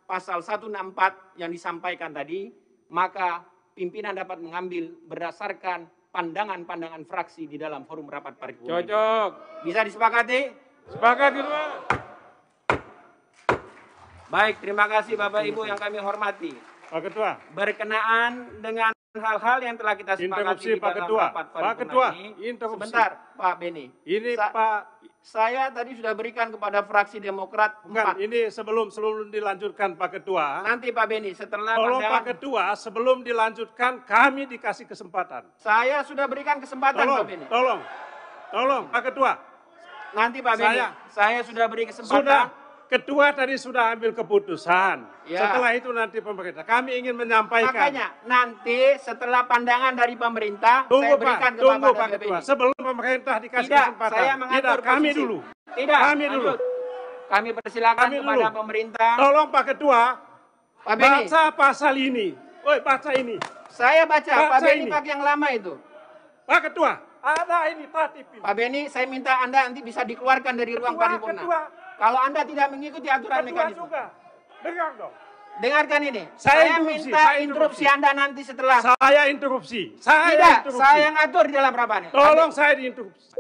pasal 164 yang disampaikan tadi, maka pimpinan dapat mengambil berdasarkan pandangan-pandangan fraksi di dalam forum rapat paripurna. Cocok. Bisa disepakati? Sepakat, Ketua. Baik, terima kasih Bapak Ibu yang kami hormati. Pak Ketua. Berkenaan dengan hal-hal yang telah kita sepakati di Pak dalam Ketua. rapat Pak paripurna Ketua, ini. interupsi. Sebentar, Pak Beni. Ini Pak. Saya tadi sudah berikan kepada fraksi Demokrat Bukan, 4. ini sebelum dilanjutkan Pak Ketua. Nanti Pak Beni, setelah Tolong pandangan, Pak Ketua, sebelum dilanjutkan kami dikasih kesempatan. saya sudah berikan kesempatan Pak Beni. Tolong Pak Ketua. Nanti Pak Beni, saya sudah beri kesempatan. Sudah, Ketua tadi sudah ambil keputusan. Ya. Setelah itu nanti pemerintah. Kami ingin menyampaikan. Makanya nanti setelah pandangan dari pemerintah, saya berikan Tunggu kepada Pak Pak Ketua. Beni. Sebelum pemerintah dikasih Tidak, kesempatan. saya mengatur Tidak, kami posisi. dulu. Tidak, Kami dulu. lanjut. Kami persilakan kepada pemerintah. Tolong Pak Ketua, Pak Beni, baca pasal ini. Woi, baca ini. saya baca. Pak Baca Beni ini. pakai yang lama itu. Pak Ketua, ada ini tatip ini. Pak Beni, saya minta Anda nanti bisa dikeluarkan dari ruang paripurna. Ketua. Kalau Anda tidak mengikuti aturan Ketua mekanisme. juga. Dengar dong. Dengarkan ini. Saya minta interupsi Anda nanti setelah. Saya interupsi. Tidak, saya ngatur di dalam rapat ini. Tolong saya diinterupsi.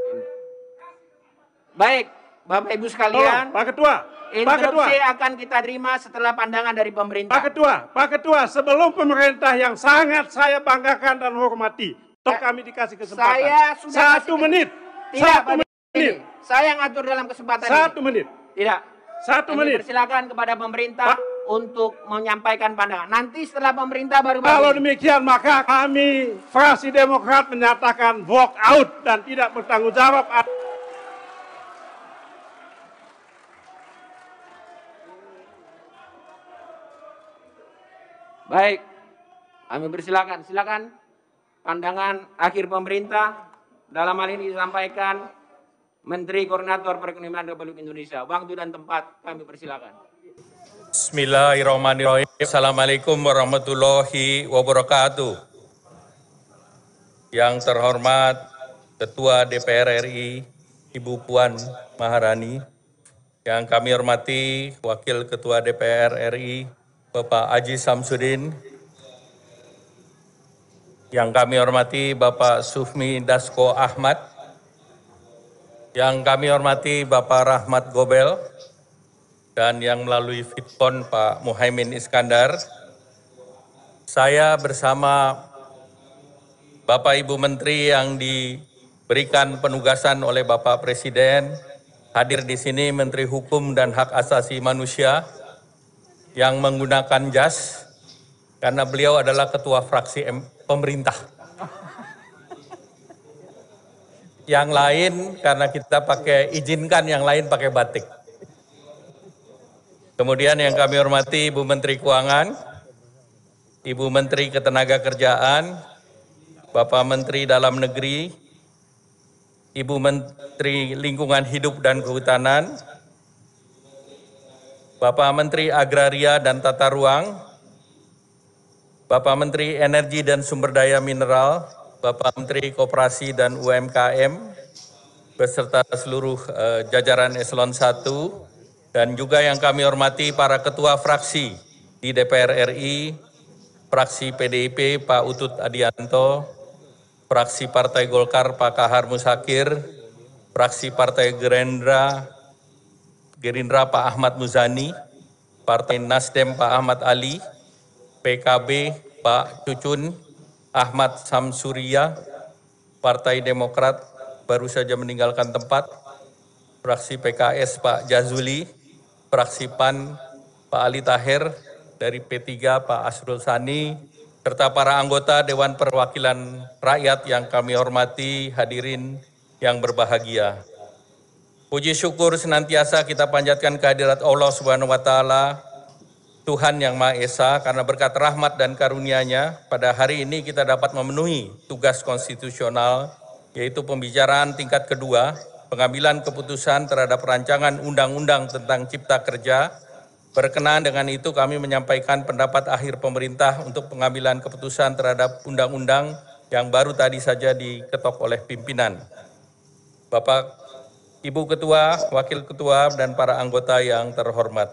Baik, Bapak Ibu Tolong, sekalian. Pak Ketua. Pak Ketua. Interupsi akan kita terima setelah pandangan dari pemerintah. Pak Ketua, sebelum pemerintah yang sangat saya banggakan dan hormati, toh kami dikasih kesempatan. Saya sudah 1 menit. Tidak, 1 Pak menit. Beni. Saya ngatur dalam kesempatan 1 ini. menit. Tidak. 1 Kami menit. persilakan kepada pemerintah untuk menyampaikan pandangan. Nanti setelah pemerintah baru. Kalau demikian maka kami fraksi Demokrat menyatakan walk out dan tidak bertanggung jawab. Baik, kami persilakan. Silakan pandangan akhir pemerintah dalam hal ini disampaikan Menteri Koordinator Perekonomian Republik Indonesia. Waktu dan tempat kami persilakan. Bismillahirrahmanirrahim. Assalamualaikum warahmatullahi wabarakatuh. Yang terhormat Ketua DPR RI, Ibu Puan Maharani. Yang kami hormati Wakil Ketua DPR RI, Bapak Aji Samsudin. Yang kami hormati Bapak Sufmi Dasko Ahmad. Yang kami hormati Bapak Rahmat Gobel. Dan yang melalui Fitpon Pak Muhaimin Iskandar. Saya bersama Bapak Ibu Menteri yang diberikan penugasan oleh Bapak Presiden. Hadir di sini Menteri Hukum dan Hak Asasi Manusia yang menggunakan jas karena beliau adalah ketua fraksi pemerintah. Yang lain karena kita pakai izinkan yang lain pakai batik. Kemudian yang kami hormati Ibu Menteri Keuangan, Ibu Menteri Ketenagakerjaan, Bapak Menteri Dalam Negeri, Ibu Menteri Lingkungan Hidup dan Kehutanan, Bapak Menteri Agraria dan Tata Ruang, Bapak Menteri Energi dan Sumber Daya Mineral, Bapak Menteri Koperasi dan UMKM, beserta seluruh jajaran Eselon 1, dan juga yang kami hormati para ketua fraksi di DPR RI, fraksi PDIP Pak Utut Adianto, fraksi Partai Golkar Pak Kahar Musakir, fraksi Partai Gerindra Pak Ahmad Muzani, Partai Nasdem Pak Ahmad Ali, PKB Pak Cucun Ahmad Samsuria, Partai Demokrat baru saja meninggalkan tempat, fraksi PKS Pak Jazuli, fraksi PAN Pak Ali Tahir, dari P3 Pak Asrul Sani, serta para anggota Dewan Perwakilan Rakyat yang kami hormati, hadirin yang berbahagia. Puji syukur senantiasa kita panjatkan kehadirat Allah Subhanahu wa Ta'ala, Tuhan yang Maha Esa, karena berkat rahmat dan karunia-Nya, pada hari ini kita dapat memenuhi tugas konstitusional, yaitu pembicaraan tingkat kedua, pengambilan keputusan terhadap rancangan undang-undang tentang cipta kerja. Berkenaan dengan itu kami menyampaikan pendapat akhir pemerintah untuk pengambilan keputusan terhadap undang-undang yang baru tadi saja diketok oleh pimpinan. Bapak, Ibu Ketua, Wakil Ketua, dan para anggota yang terhormat.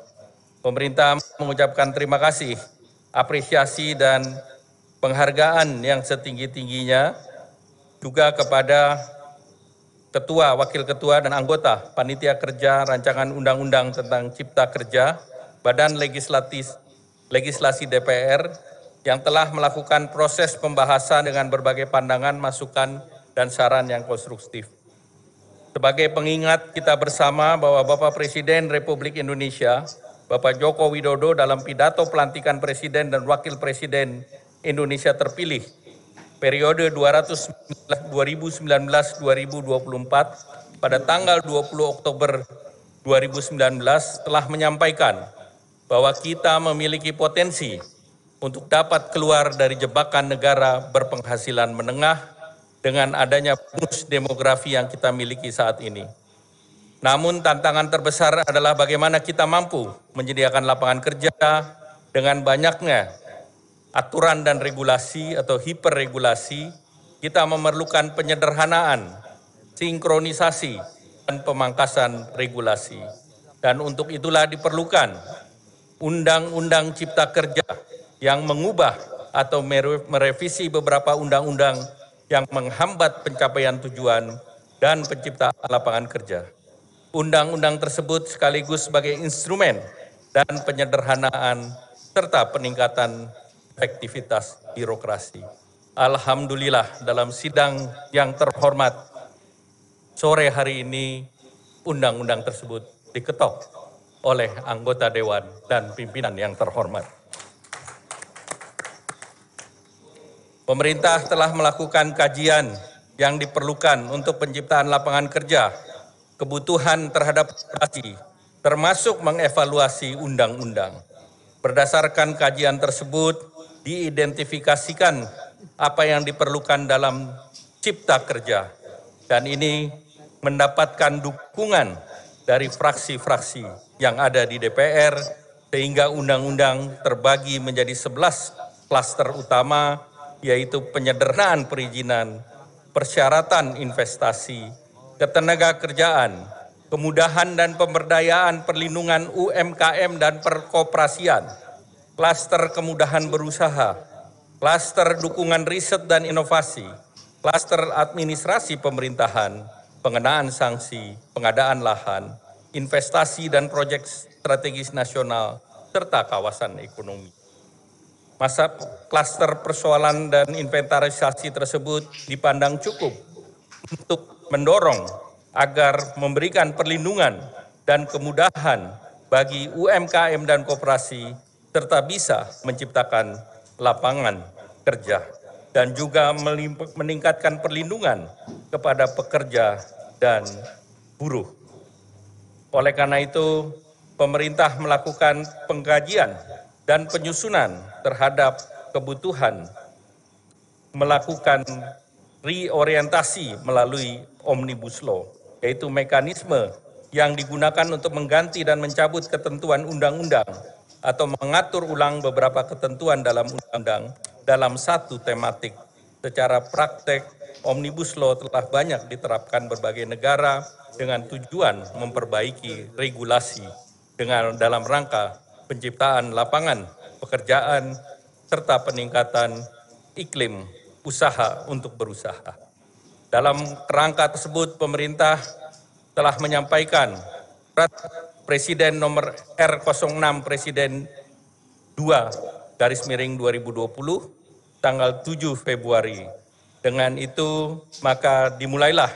Pemerintah mengucapkan terima kasih, apresiasi dan penghargaan yang setinggi-tingginya juga kepada Ketua, Wakil Ketua, dan anggota Panitia Kerja Rancangan Undang-Undang tentang Cipta Kerja, Badan Legislasi DPR yang telah melakukan proses pembahasan dengan berbagai pandangan, masukan, dan saran yang konstruktif. Sebagai pengingat kita bersama bahwa Bapak Presiden Republik Indonesia, Bapak Joko Widodo dalam pidato pelantikan Presiden dan Wakil Presiden Indonesia terpilih periode 2019-2024 pada tanggal 20 Oktober 2019 telah menyampaikan bahwa kita memiliki potensi untuk dapat keluar dari jebakan negara berpenghasilan menengah dengan adanya bonus demografi yang kita miliki saat ini. Namun tantangan terbesar adalah bagaimana kita mampu menyediakan lapangan kerja dengan banyaknya aturan dan regulasi atau hiperregulasi. Kita memerlukan penyederhanaan, sinkronisasi, dan pemangkasan regulasi. Dan untuk itulah diperlukan Undang-Undang Cipta Kerja yang mengubah atau merevisi beberapa undang-undang yang menghambat pencapaian tujuan dan penciptaan lapangan kerja. Undang-undang tersebut sekaligus sebagai instrumen dan penyederhanaan serta peningkatan efektivitas birokrasi. Alhamdulillah dalam sidang yang terhormat sore hari ini undang-undang tersebut diketok oleh anggota Dewan dan pimpinan yang terhormat. Pemerintah telah melakukan kajian yang diperlukan untuk penciptaan lapangan kerja, kebutuhan terhadap populasi, termasuk mengevaluasi undang-undang. Berdasarkan kajian tersebut, diidentifikasikan apa yang diperlukan dalam cipta kerja, dan ini mendapatkan dukungan dari fraksi-fraksi yang ada di DPR, sehingga undang-undang terbagi menjadi 11 klaster utama, yaitu penyederhanaan perizinan, persyaratan investasi, ketenagakerjaan, kemudahan dan pemberdayaan perlindungan UMKM dan perkoperasian, klaster kemudahan berusaha, klaster dukungan riset dan inovasi, klaster administrasi pemerintahan, pengenaan sanksi, pengadaan lahan, investasi dan proyek strategis nasional, serta kawasan ekonomi. Masa klaster persoalan dan inventarisasi tersebut dipandang cukup untuk mendorong agar memberikan perlindungan dan kemudahan bagi UMKM dan koperasi serta bisa menciptakan lapangan kerja dan juga meningkatkan perlindungan kepada pekerja dan buruh. Oleh karena itu, pemerintah melakukan pengkajian dan penyusunan terhadap kebutuhan, melakukan reorientasi melalui Omnibus Law, yaitu mekanisme yang digunakan untuk mengganti dan mencabut ketentuan undang-undang atau mengatur ulang beberapa ketentuan dalam undang-undang dalam satu tematik. Secara praktek, Omnibus Law telah banyak diterapkan berbagai negara dengan tujuan memperbaiki regulasi dalam rangka penciptaan lapangan pekerjaan serta peningkatan iklim usaha untuk berusaha. Dalam kerangka tersebut, pemerintah telah menyampaikan Surat Presiden nomor R06 Presiden 2/2020 tanggal 7 Februari. Dengan itu, maka dimulailah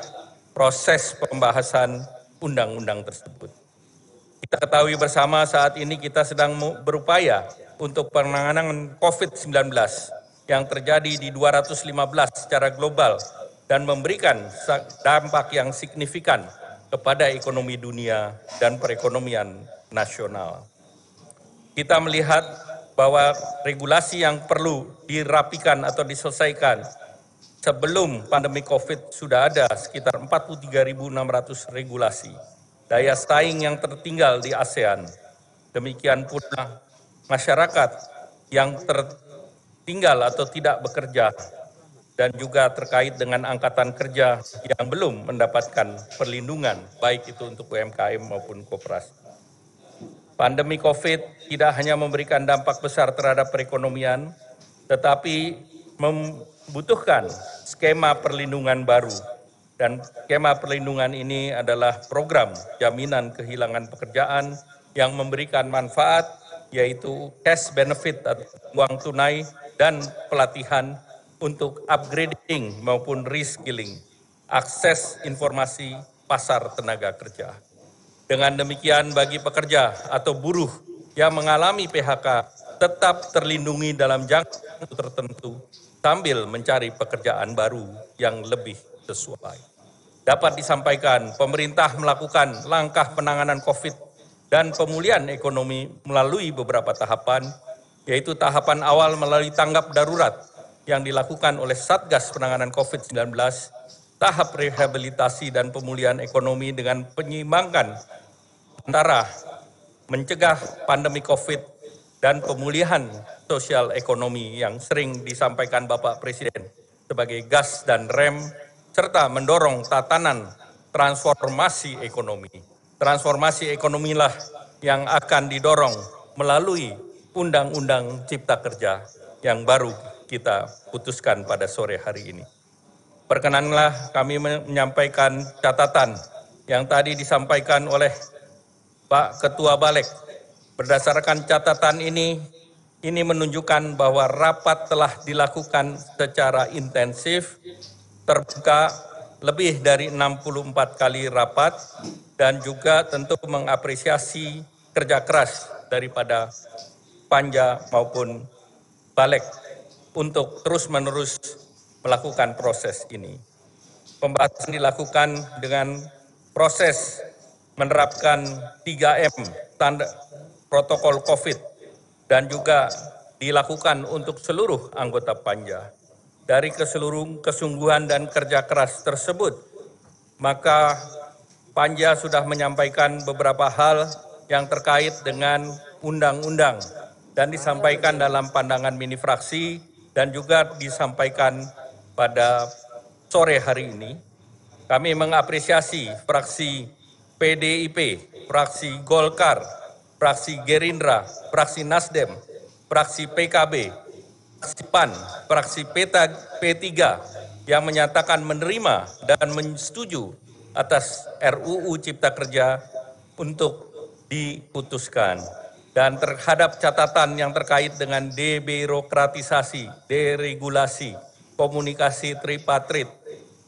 proses pembahasan undang-undang tersebut. Kita ketahui bersama saat ini kita sedang berupaya untuk penanganan COVID-19 yang terjadi di 215 secara global dan memberikan dampak yang signifikan kepada ekonomi dunia dan perekonomian nasional. Kita melihat bahwa regulasi yang perlu dirapikan atau diselesaikan sebelum pandemi COVID sudah ada sekitar 43.600 regulasi. Daya saing yang tertinggal di ASEAN, demikian pula masyarakat yang tertinggal atau tidak bekerja, dan juga terkait dengan angkatan kerja yang belum mendapatkan perlindungan, baik itu untuk UMKM maupun koperasi. Pandemi COVID tidak hanya memberikan dampak besar terhadap perekonomian, tetapi membutuhkan skema perlindungan baru. Dan skema perlindungan ini adalah program jaminan kehilangan pekerjaan yang memberikan manfaat, yaitu cash benefit atau uang tunai dan pelatihan untuk upgrading maupun reskilling, akses informasi pasar tenaga kerja. Dengan demikian bagi pekerja atau buruh yang mengalami PHK tetap terlindungi dalam jangka tertentu sambil mencari pekerjaan baru yang lebih sesuai. Dapat disampaikan, pemerintah melakukan langkah penanganan COVID dan pemulihan ekonomi melalui beberapa tahapan, yaitu tahapan awal melalui tanggap darurat yang dilakukan oleh Satgas Penanganan COVID-19, tahap rehabilitasi dan pemulihan ekonomi dengan penyeimbangkan antara mencegah pandemi COVID dan pemulihan sosial ekonomi yang sering disampaikan Bapak Presiden sebagai gas dan rem, serta mendorong tatanan transformasi ekonomi. Transformasi ekonomilah yang akan didorong melalui Undang-Undang Cipta Kerja yang baru kita putuskan pada sore hari ini. Perkenanlah kami menyampaikan catatan yang tadi disampaikan oleh Pak Ketua Balek. Berdasarkan catatan ini menunjukkan bahwa rapat telah dilakukan secara intensif, terbuka lebih dari 64 kali rapat, dan juga tentu mengapresiasi kerja keras daripada Panja maupun Balek untuk terus-menerus melakukan proses ini. Pembahasan dilakukan dengan proses menerapkan 3M, tanda protokol COVID, dan juga dilakukan untuk seluruh anggota Panja. Dari kesungguhan dan kerja keras tersebut, maka Panja sudah menyampaikan beberapa hal yang terkait dengan undang-undang dan disampaikan dalam pandangan mini fraksi dan juga disampaikan pada sore hari ini. Kami mengapresiasi fraksi PDIP, fraksi Golkar, fraksi Gerindra, fraksi Nasdem, fraksi PKB, fraksi PAN, fraksi P3 yang menyatakan menerima dan menyetujui atas RUU Cipta Kerja untuk diputuskan. Dan terhadap catatan yang terkait dengan debirokratisasi, deregulasi, komunikasi tripartit,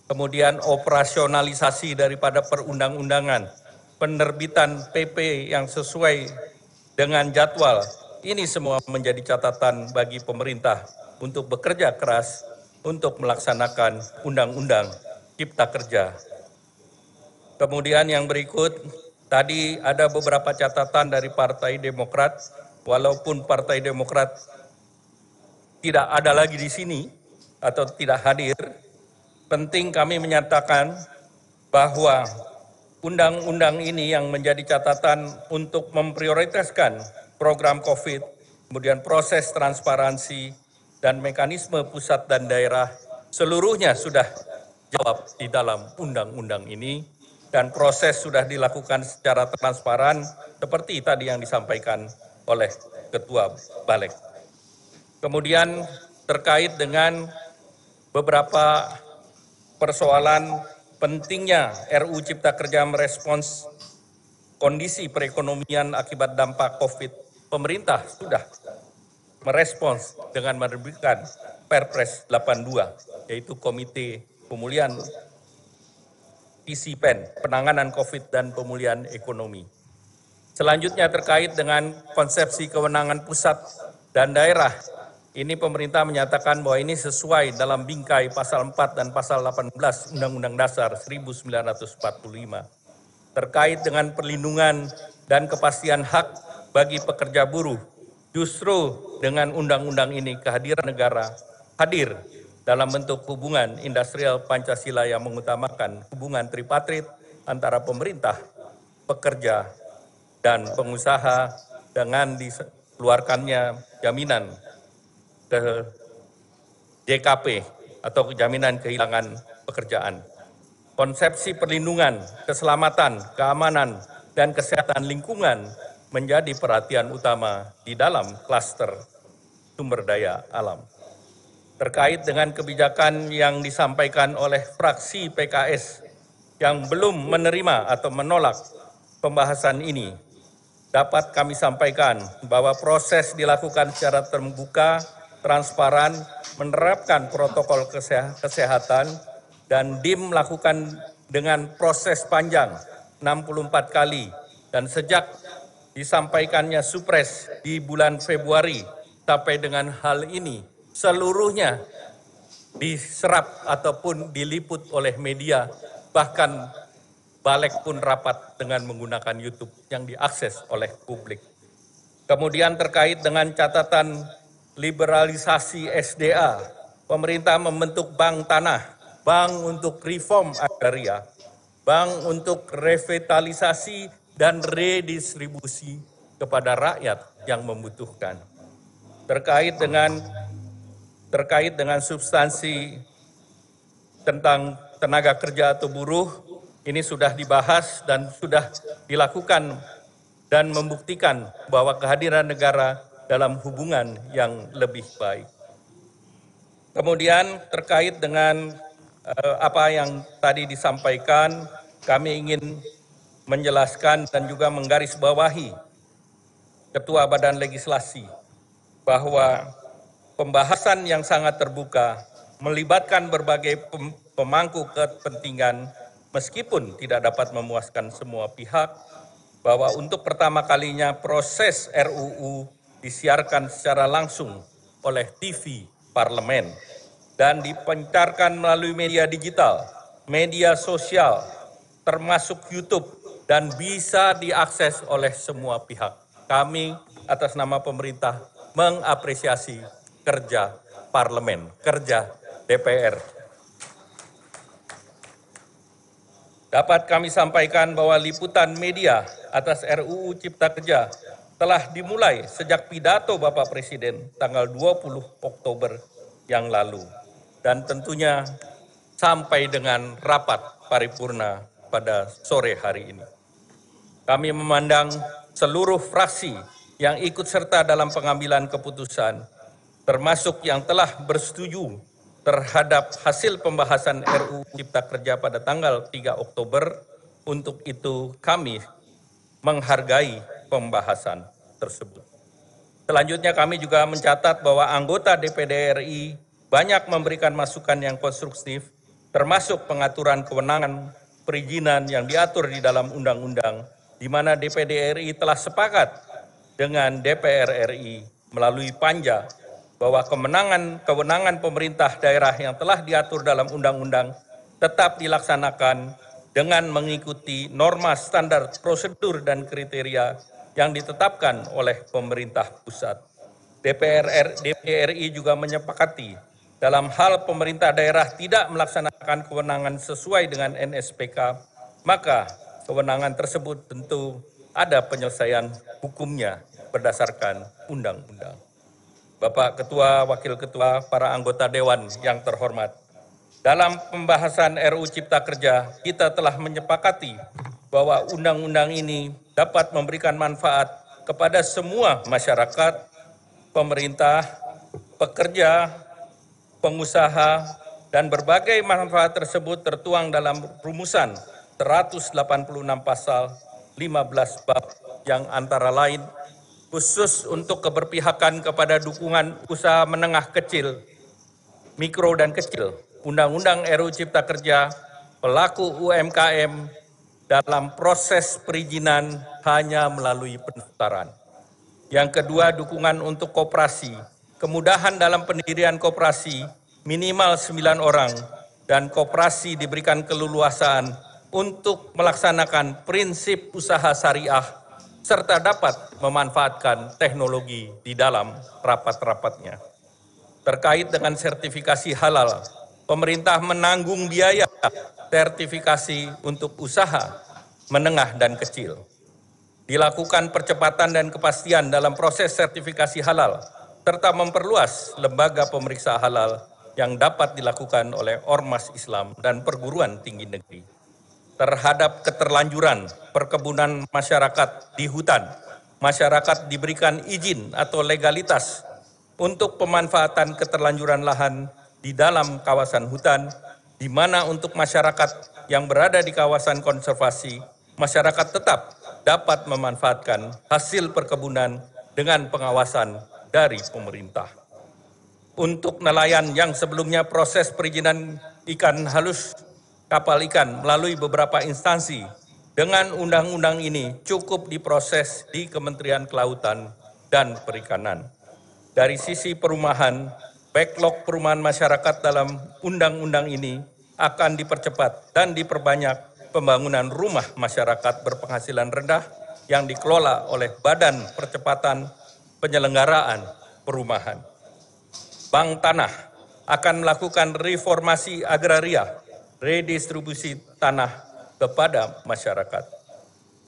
kemudian operasionalisasi daripada perundang-undangan, penerbitan PP yang sesuai dengan jadwal, ini semua menjadi catatan bagi pemerintah untuk bekerja keras untuk melaksanakan Undang-Undang Cipta Kerja. Kemudian yang berikut, tadi ada beberapa catatan dari Partai Demokrat, walaupun Partai Demokrat tidak ada lagi di sini atau tidak hadir, penting kami menyatakan bahwa undang-undang ini yang menjadi catatan untuk memprioritaskan program COVID, kemudian proses transparansi dan mekanisme pusat dan daerah, seluruhnya sudah jawab di dalam undang-undang ini dan proses sudah dilakukan secara transparan seperti tadi yang disampaikan oleh Ketua Balek. Kemudian terkait dengan beberapa persoalan pentingnya RUU Cipta Kerja merespons kondisi perekonomian akibat dampak COVID, pemerintah sudah merespons dengan menerbitkan Perpres 82, yaitu Komite Pemulihan PCPEN, Penanganan COVID dan Pemulihan Ekonomi. Selanjutnya terkait dengan konsepsi kewenangan pusat dan daerah, ini pemerintah menyatakan bahwa ini sesuai dalam bingkai pasal 4 dan pasal 18 Undang-Undang Dasar 1945 terkait dengan perlindungan dan kepastian hak bagi pekerja buruh. Justru dengan undang-undang ini kehadiran negara hadir dalam bentuk hubungan industrial Pancasila yang mengutamakan hubungan tripartit antara pemerintah, pekerja, dan pengusaha dengan dikeluarkannya jaminan ke JKP atau jaminan kehilangan pekerjaan. Konsepsi perlindungan, keselamatan, keamanan, dan kesehatan lingkungan menjadi perhatian utama di dalam klaster sumber daya alam. Terkait dengan kebijakan yang disampaikan oleh fraksi PKS yang belum menerima atau menolak pembahasan ini, dapat kami sampaikan bahwa proses dilakukan secara terbuka, transparan, menerapkan protokol kesehatan, dan DIM melakukan dengan proses panjang 64 kali, dan sejak disampaikannya Supres di bulan Februari sampai dengan hal ini, seluruhnya diserap ataupun diliput oleh media, bahkan Balik pun rapat dengan menggunakan YouTube yang diakses oleh publik. Kemudian terkait dengan catatan liberalisasi SDA, pemerintah membentuk bank tanah, bank untuk reform agraria, bank untuk revitalisasi dan redistribusi kepada rakyat yang membutuhkan. Terkait dengan substansi tentang tenaga kerja atau buruh, ini sudah dibahas dan sudah dilakukan dan membuktikan bahwa kehadiran negara dalam hubungan yang lebih baik. Kemudian terkait dengan apa yang tadi disampaikan, kami ingin menjelaskan dan juga menggarisbawahi Ketua Badan Legislasi bahwa pembahasan yang sangat terbuka melibatkan berbagai pemangku kepentingan meskipun tidak dapat memuaskan semua pihak, bahwa untuk pertama kalinya proses RUU disiarkan secara langsung oleh TV Parlemen dan dipancarkan melalui media digital, media sosial, termasuk YouTube, dan bisa diakses oleh semua pihak. Kami atas nama pemerintah mengapresiasi kerja Parlemen, kerja DPR. Dapat kami sampaikan bahwa liputan media atas RUU Cipta Kerja telah dimulai sejak pidato Bapak Presiden tanggal 20 Oktober yang lalu dan tentunya sampai dengan rapat paripurna pada sore hari ini. Kami memandang seluruh fraksi yang ikut serta dalam pengambilan keputusan, termasuk yang telah bersetuju terhadap hasil pembahasan RUU Cipta Kerja pada tanggal 3 Oktober, untuk itu kami menghargai pembahasan tersebut. Selanjutnya kami juga mencatat bahwa anggota DPD RI banyak memberikan masukan yang konstruktif, termasuk pengaturan kewenangan perizinan yang diatur di dalam undang-undang, di mana DPD RI telah sepakat dengan DPR RI melalui Panja bahwa kewenangan pemerintah daerah yang telah diatur dalam undang-undang tetap dilaksanakan dengan mengikuti norma standar prosedur dan kriteria yang ditetapkan oleh pemerintah pusat. DPR RI juga menyepakati dalam hal pemerintah daerah tidak melaksanakan kewenangan sesuai dengan NSPK, maka kewenangan tersebut tentu ada penyelesaian hukumnya berdasarkan undang-undang. Bapak Ketua, Wakil Ketua, para anggota Dewan yang terhormat, dalam pembahasan RUU Cipta Kerja, kita telah menyepakati bahwa undang-undang ini dapat memberikan manfaat kepada semua masyarakat, pemerintah, pekerja, pengusaha, dan berbagai manfaat tersebut tertuang dalam rumusan 186 pasal 15 bab yang antara lain khusus untuk keberpihakan kepada dukungan usaha menengah kecil, mikro dan kecil, Undang-Undang RUU Cipta Kerja, pelaku UMKM dalam proses perizinan hanya melalui pendaftaran. Yang kedua, dukungan untuk koperasi, kemudahan dalam pendirian koperasi minimal 9 orang, dan koperasi diberikan keleluasaan untuk melaksanakan prinsip usaha syariah serta dapat memanfaatkan teknologi di dalam rapat-rapatnya. Terkait dengan sertifikasi halal, pemerintah menanggung biaya sertifikasi untuk usaha menengah dan kecil. Dilakukan percepatan dan kepastian dalam proses sertifikasi halal, serta memperluas lembaga pemeriksa halal yang dapat dilakukan oleh ormas Islam dan perguruan tinggi negeri. Terhadap keterlanjuran perkebunan masyarakat di hutan, masyarakat diberikan izin atau legalitas untuk pemanfaatan keterlanjuran lahan di dalam kawasan hutan, di mana untuk masyarakat yang berada di kawasan konservasi, masyarakat tetap dapat memanfaatkan hasil perkebunan dengan pengawasan dari pemerintah. Untuk nelayan yang sebelumnya proses perizinan ikan halus kapal ikan melalui beberapa instansi, dengan undang-undang ini cukup diproses di Kementerian Kelautan dan Perikanan. Dari sisi perumahan, backlog perumahan masyarakat dalam undang-undang ini akan dipercepat dan diperbanyak pembangunan rumah masyarakat berpenghasilan rendah yang dikelola oleh Badan Percepatan Penyelenggaraan Perumahan. Bank Tanah akan melakukan reformasi agraria, redistribusi tanah kepada masyarakat.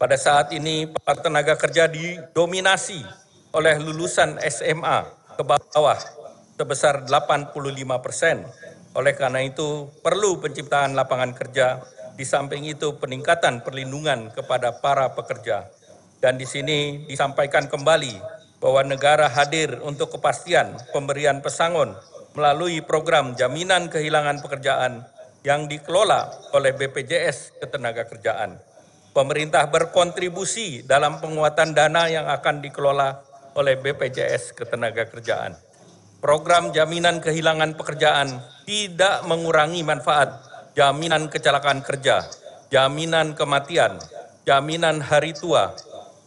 Pada saat ini, para tenaga kerja didominasi oleh lulusan SMA ke bawah sebesar 85%. Oleh karena itu, perlu penciptaan lapangan kerja, di samping itu peningkatan perlindungan kepada para pekerja. Dan di sini disampaikan kembali bahwa negara hadir untuk kepastian pemberian pesangon melalui program jaminan kehilangan pekerjaan yang dikelola oleh BPJS Ketenagakerjaan. Pemerintah berkontribusi dalam penguatan dana yang akan dikelola oleh BPJS Ketenagakerjaan. Program jaminan kehilangan pekerjaan tidak mengurangi manfaat jaminan kecelakaan kerja, jaminan kematian, jaminan hari tua,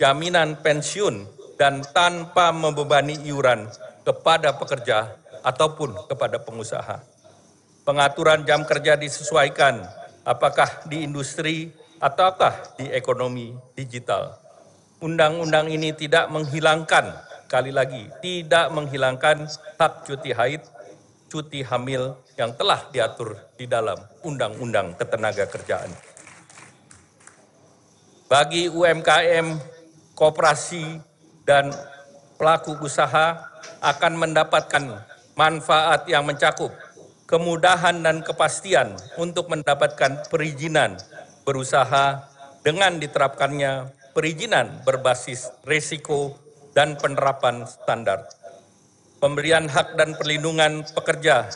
jaminan pensiun, dan tanpa membebani iuran kepada pekerja ataupun kepada pengusaha. Pengaturan jam kerja disesuaikan, apakah di industri ataukah di ekonomi digital. Undang-undang ini tidak menghilangkan, sekali lagi, tidak menghilangkan hak cuti haid, cuti hamil yang telah diatur di dalam Undang-Undang Ketenagakerjaan. Bagi UMKM, koperasi, dan pelaku usaha akan mendapatkan manfaat yang mencakup kemudahan dan kepastian untuk mendapatkan perizinan berusaha dengan diterapkannya perizinan berbasis risiko dan penerapan standar. Pemberian hak dan perlindungan pekerja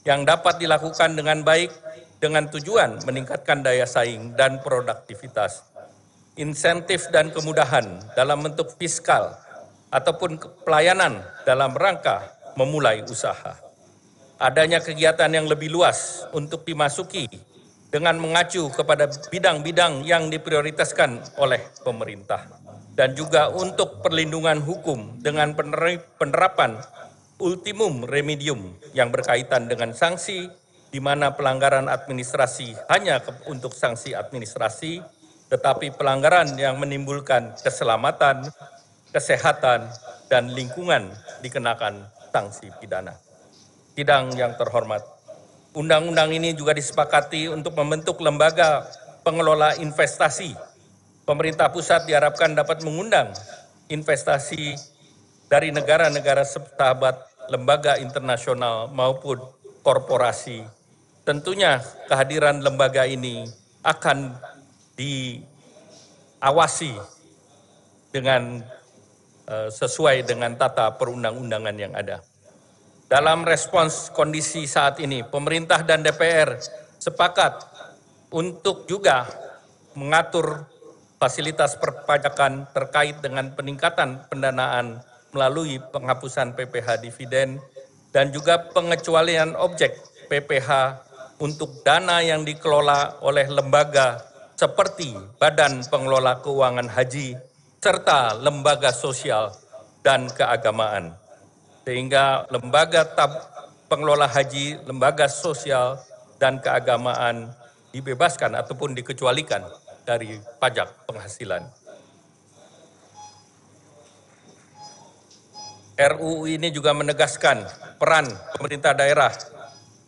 yang dapat dilakukan dengan baik dengan tujuan meningkatkan daya saing dan produktivitas. Insentif dan kemudahan dalam bentuk fiskal ataupun pelayanan dalam rangka memulai usaha. Adanya kegiatan yang lebih luas untuk dimasuki dengan mengacu kepada bidang-bidang yang diprioritaskan oleh pemerintah. Dan juga untuk perlindungan hukum dengan penerapan ultimum remedium yang berkaitan dengan sanksi, di mana pelanggaran administrasi hanya untuk sanksi administrasi, tetapi pelanggaran yang menimbulkan keselamatan, kesehatan, dan lingkungan dikenakan sanksi pidana. Sidang yang terhormat, undang-undang ini juga disepakati untuk membentuk lembaga pengelola investasi. Pemerintah pusat diharapkan dapat mengundang investasi dari negara-negara sahabat, lembaga internasional maupun korporasi. Tentunya kehadiran lembaga ini akan diawasi dengan sesuai dengan tata perundang-undangan yang ada. Dalam respons kondisi saat ini, pemerintah dan DPR sepakat untuk juga mengatur fasilitas perpajakan terkait dengan peningkatan pendanaan melalui penghapusan PPh dividen dan juga pengecualian objek PPh untuk dana yang dikelola oleh lembaga seperti Badan Pengelola Keuangan Haji, serta lembaga sosial dan keagamaan. Sehingga lembaga pengelola haji, lembaga sosial, dan keagamaan dibebaskan ataupun dikecualikan dari pajak penghasilan. RUU ini juga menegaskan peran pemerintah daerah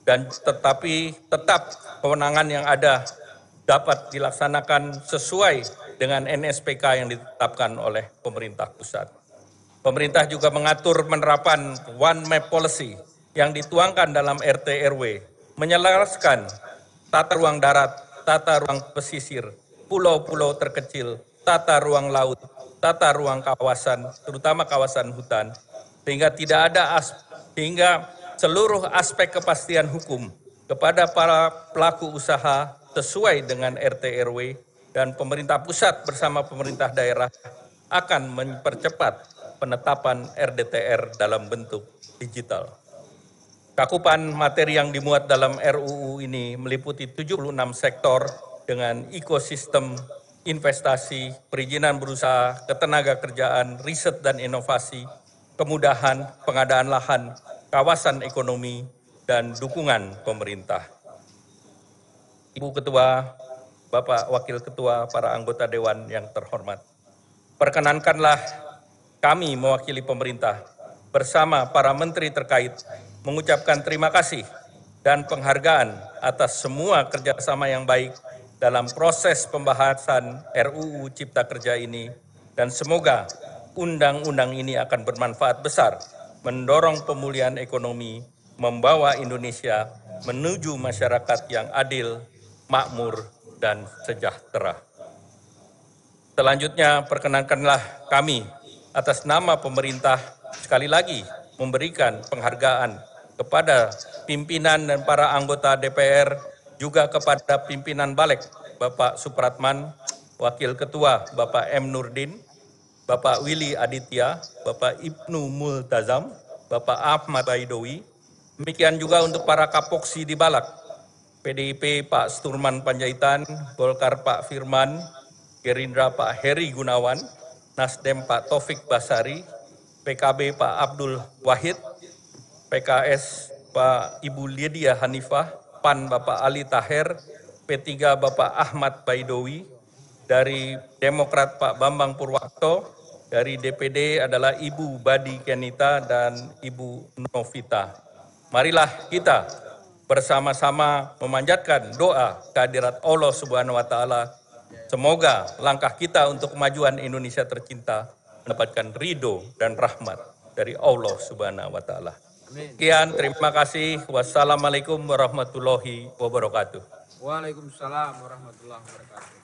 dan tetap kewenangan yang ada dapat dilaksanakan sesuai dengan NSPK yang ditetapkan oleh pemerintah pusat. Pemerintah juga mengatur penerapan One Map Policy yang dituangkan dalam RT RW, menyelaraskan tata ruang darat, tata ruang pesisir, pulau-pulau terkecil, tata ruang laut, tata ruang kawasan, terutama kawasan hutan, sehingga seluruh aspek kepastian hukum kepada para pelaku usaha sesuai dengan RT RW dan pemerintah pusat bersama pemerintah daerah akan mempercepat penetapan RDTR dalam bentuk digital. Cakupan materi yang dimuat dalam RUU ini meliputi 76 sektor dengan ekosistem investasi, perizinan berusaha, ketenaga kerjaan, riset dan inovasi, kemudahan, pengadaan lahan, kawasan ekonomi, dan dukungan pemerintah. Ibu Ketua, Bapak Wakil Ketua, para anggota Dewan yang terhormat, perkenankanlah kami mewakili pemerintah bersama para menteri terkait mengucapkan terima kasih dan penghargaan atas semua kerjasama yang baik dalam proses pembahasan RUU Cipta Kerja ini, dan semoga undang-undang ini akan bermanfaat besar mendorong pemulihan ekonomi, membawa Indonesia menuju masyarakat yang adil, makmur, dan sejahtera. Selanjutnya, perkenankanlah kami atas nama pemerintah sekali lagi memberikan penghargaan kepada pimpinan dan para anggota DPR, juga kepada pimpinan Balik, Bapak Supratman, Wakil Ketua Bapak M. Nurdin, Bapak Willy Aditya, Bapak Ibnu Multazam, Bapak Ahmad Baidowi. Demikian juga untuk para kapoksi di Balak, PDIP Pak Sturman Panjaitan, Golkar Pak Firman, Gerindra Pak Heri Gunawan, Nasdem Pak Taufik Basari, PKB Pak Abdul Wahid, PKS Pak Ibu Lydia Hanifah, PAN Bapak Ali Taher, P3 Bapak Ahmad Baidowi, dari Demokrat Pak Bambang Purwakto, dari DPD adalah Ibu Badi Kenita dan Ibu Novita. Marilah kita bersama-sama memanjatkan doa kehadirat Allah Subhanahu wa Ta'ala. Semoga langkah kita untuk kemajuan Indonesia tercinta mendapatkan ridho dan rahmat dari Allah Subhanahu wa Ta'ala. Sekian, terima kasih. Wassalamualaikum warahmatullahi wabarakatuh. Waalaikumsalam warahmatullahi wabarakatuh.